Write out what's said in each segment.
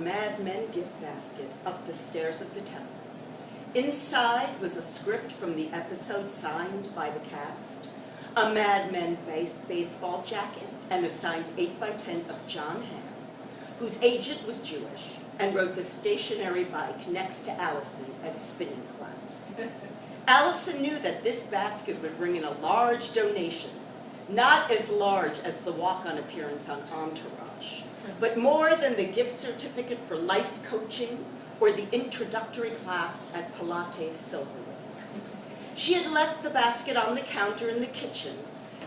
Mad Men gift basket up the stairs of the temple. Inside was a script from the episode signed by the cast, a Mad Men baseball jacket, and a signed 8x10 of John Hamm, whose agent was Jewish and rode the stationary bike next to Allison at spinning class. Allison knew that this basket would bring in a large donation, not as large as the walk-on appearance on Entourage, but more than the gift certificate for life coaching or the introductory class at Pilates Silver Lake. She had left the basket on the counter in the kitchen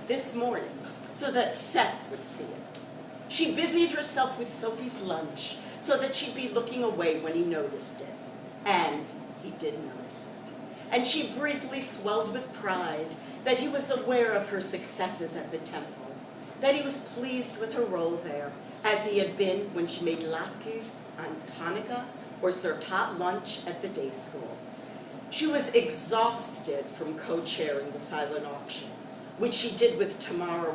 this morning so that Seth would see it. She busied herself with Sophie's lunch so that she'd be looking away when he noticed it. And he did notice it. And she briefly swelled with pride that he was aware of her successes at the temple, that he was pleased with her role there, as he had been when she made latkes on Hanukkah or served hot lunch at the day school. She was exhausted from co-chairing the silent auction, which she did with Tamara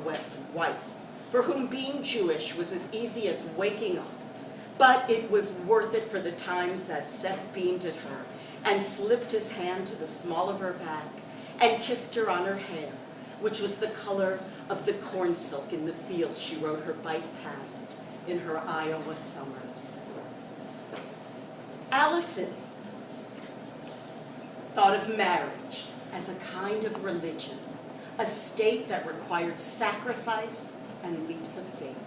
Weiss, for whom being Jewish was as easy as waking up. But it was worth it for the times that Seth beamed at her and slipped his hand to the small of her back and kissed her on her hair, which was the color of the corn silk in the fields she rode her bike past in her Iowa summers. Allison thought of marriage as a kind of religion, a state that required sacrifice and leaps of faith.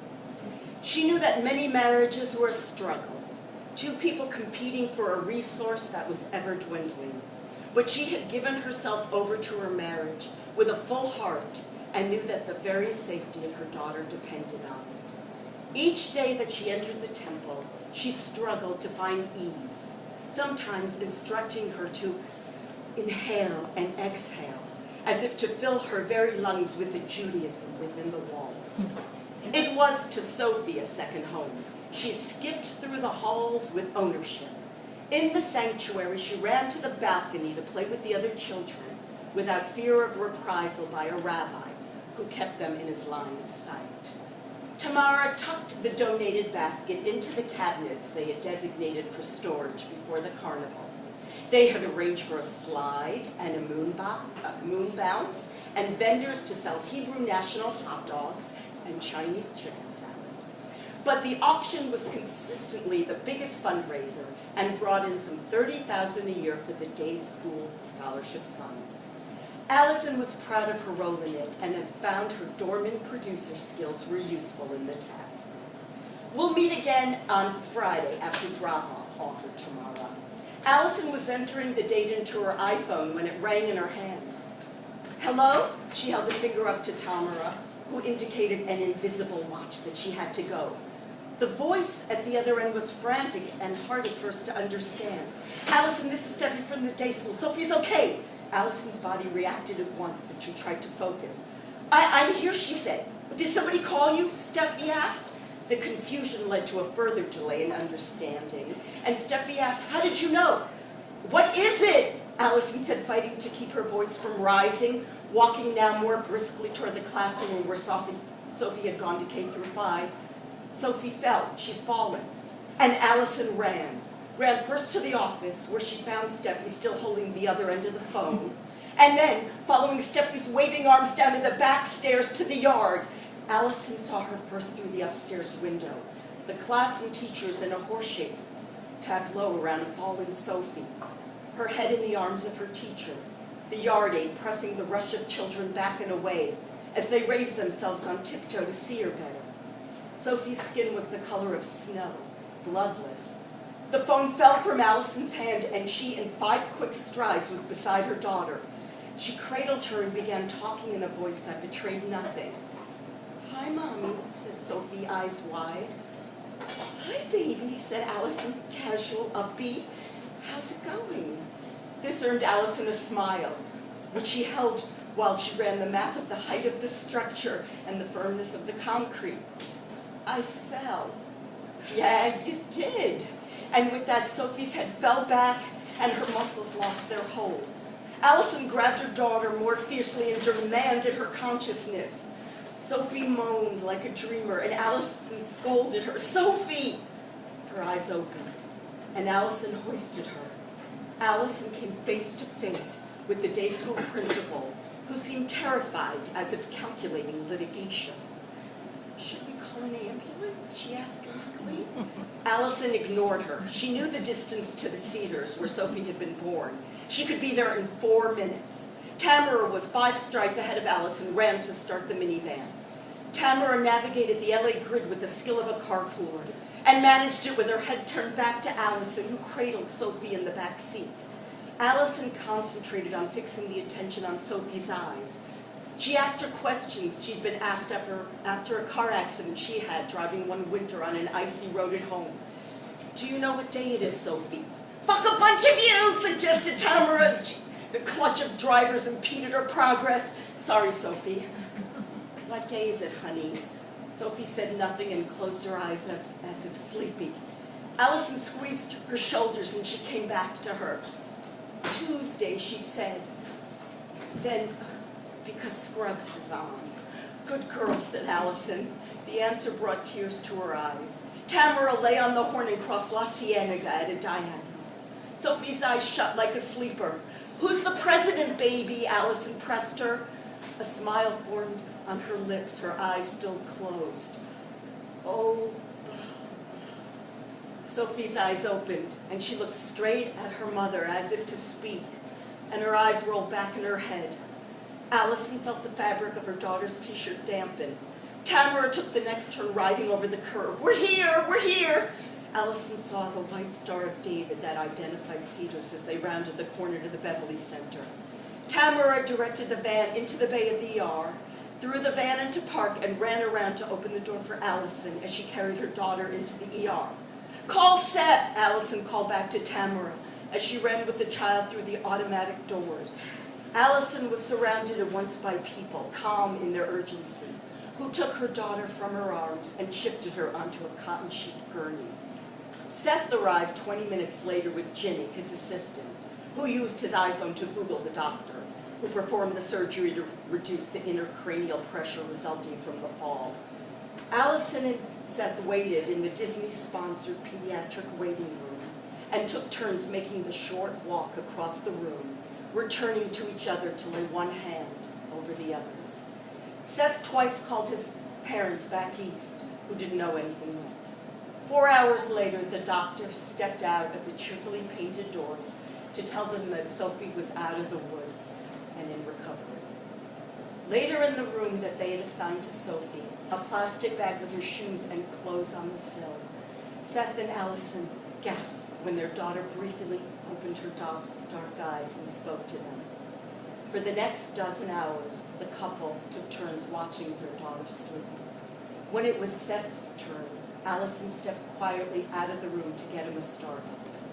She knew that many marriages were a struggle, two people competing for a resource that was ever dwindling. But she had given herself over to her marriage with a full heart and knew that the very safety of her daughter depended on it. Each day that she entered the temple, she struggled to find ease, sometimes instructing her to inhale and exhale, as if to fill her very lungs with the Judaism within the walls. It was to Sophie a second home. She skipped through the halls with ownership. In the sanctuary, she ran to the balcony to play with the other children without fear of reprisal by a rabbi who kept them in his line of sight. Tamara tucked the donated basket into the cabinets they had designated for storage before the carnival. They had arranged for a slide and a moon bounce and vendors to sell Hebrew national hot dogs and Chinese chicken salad. But the auction was consistently the biggest fundraiser and brought in some $30,000 a year for the day school scholarship fund. Allison was proud of her role in it and had found her dormant producer skills were useful in the task. We'll meet again on Friday after drop-off, offered Tamara. Allison was entering the date into her iPhone when it rang in her hand. Hello? She held a finger up to Tamara, who indicated an invisible watch that she had to go. The voice at the other end was frantic and hard at first to understand. Allison, this is Steffi from the day school. Sophie's okay. Allison's body reacted at once and she tried to focus. I'm here, she said. Did somebody call you? Steffi asked. The confusion led to a further delay in understanding. And Steffi asked, how did you know? What is it? Allison said, fighting to keep her voice from rising, walking now more briskly toward the classroom where Sophie had gone to K through 5. Sophie fell. She's fallen. And Allison ran first to the office where she found Steffi still holding the other end of the phone, and then, following Steffi's waving arms down to the back stairs to the yard, Allison saw her first through the upstairs window, the class and teachers in a horse-shaped tableau around a fallen Sophie, her head in the arms of her teacher, the yard aide pressing the rush of children back and away as they raised themselves on tiptoe to see her better. Sophie's skin was the color of snow, bloodless. The phone fell from Allison's hand, and she, in 5 quick strides, was beside her daughter. She cradled her and began talking in a voice that betrayed nothing. Hi, Mommy, said Sophie, eyes wide. Hi, baby, said Allison, casual, upbeat. How's it going? This earned Allison a smile, which she held while she ran the math of the height of the structure and the firmness of the concrete. I fell. Yeah, you did. And with that, Sophie's head fell back and her muscles lost their hold. Allison grabbed her daughter more fiercely and demanded her consciousness. Sophie moaned like a dreamer, and Allison scolded her. Sophie! Her eyes opened, and Allison hoisted her. Allison came face to face with the day school principal, who seemed terrified, as if calculating litigation. "Should we call an ambulance?" she asked weakly. Allison ignored her. She knew the distance to the Cedars, where Sophie had been born. She could be there in 4 minutes. Tamara was 5 strides ahead of Allison, ran to start the minivan. Tamara navigated the LA grid with the skill of a carpooler and managed it with her head turned back to Allison, who cradled Sophie in the back seat. Allison concentrated on fixing the attention on Sophie's eyes. She asked her questions she'd been asked after a car accident she had driving one winter on an icy road at home. "Do you know what day it is, Sophie?" "Fuck a bunch of you," suggested Tamara. The clutch of drivers impeded her progress. "Sorry, Sophie." "What day is it, honey?" Sophie said nothing and closed her eyes as if sleepy. Allison squeezed her shoulders and she came back to her. "Tuesday," she said. Then, "Because Scrubs is on." "Good girl," said Allison. The answer brought tears to her eyes. Tamara lay on the horn and crossed La Cienega at a diagonal. Sophie's eyes shut like a sleeper. "Who's the president, baby?" Allison pressed her. A smile formed on her lips, her eyes still closed. "Oh." Sophie's eyes opened, and she looked straight at her mother as if to speak, and her eyes rolled back in her head. Allison felt the fabric of her daughter's t-shirt dampen. Tamara took the next turn riding over the curb. "We're here! We're here!" Allison saw the white Star of David that identified Cedars as they rounded the corner to the Beverly Center. Tamara directed the van into the bay of the ER, threw the van into park, and ran around to open the door for Allison as she carried her daughter into the ER. "Call Seth," Allison called back to Tamara as she ran with the child through the automatic doors. Allison was surrounded at once by people, calm in their urgency, who took her daughter from her arms and shifted her onto a cotton sheet gurney. Seth arrived 20 minutes later with Ginny, his assistant, who used his iPhone to Google the doctor, who performed the surgery to reduce the intracranial pressure resulting from the fall. Allison and Seth waited in the Disney-sponsored pediatric waiting room and took turns making the short walk across the room, returning to each other to lay one hand over the other's. Seth twice called his parents back east, who didn't know anything yet. 4 hours later, the doctor stepped out of the cheerfully painted doors to tell them that Sophie was out of the woods and in recovery. Later in the room that they had assigned to Sophie, a plastic bag with her shoes and clothes on the sill, Seth and Allison gasped when their daughter briefly opened her dark eyes and spoke to them. For the next dozen hours, the couple took turns watching their daughter sleep. When it was Seth's turn, Allison stepped quietly out of the room to get him a Starbucks.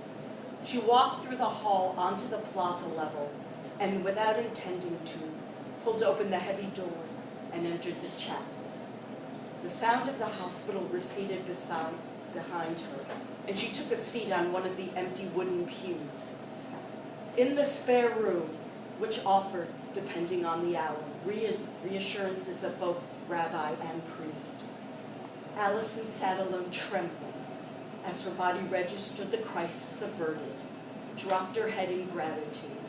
She walked through the hall onto the plaza level and, without intending to, pulled open the heavy door and entered the chapel. The sound of the hospital receded behind her, and she took a seat on one of the empty wooden pews. In the spare room, which offered, depending on the hour, reassurances of both rabbi and priest, Allison sat alone trembling as her body registered the crisis averted, dropped her head in gratitude,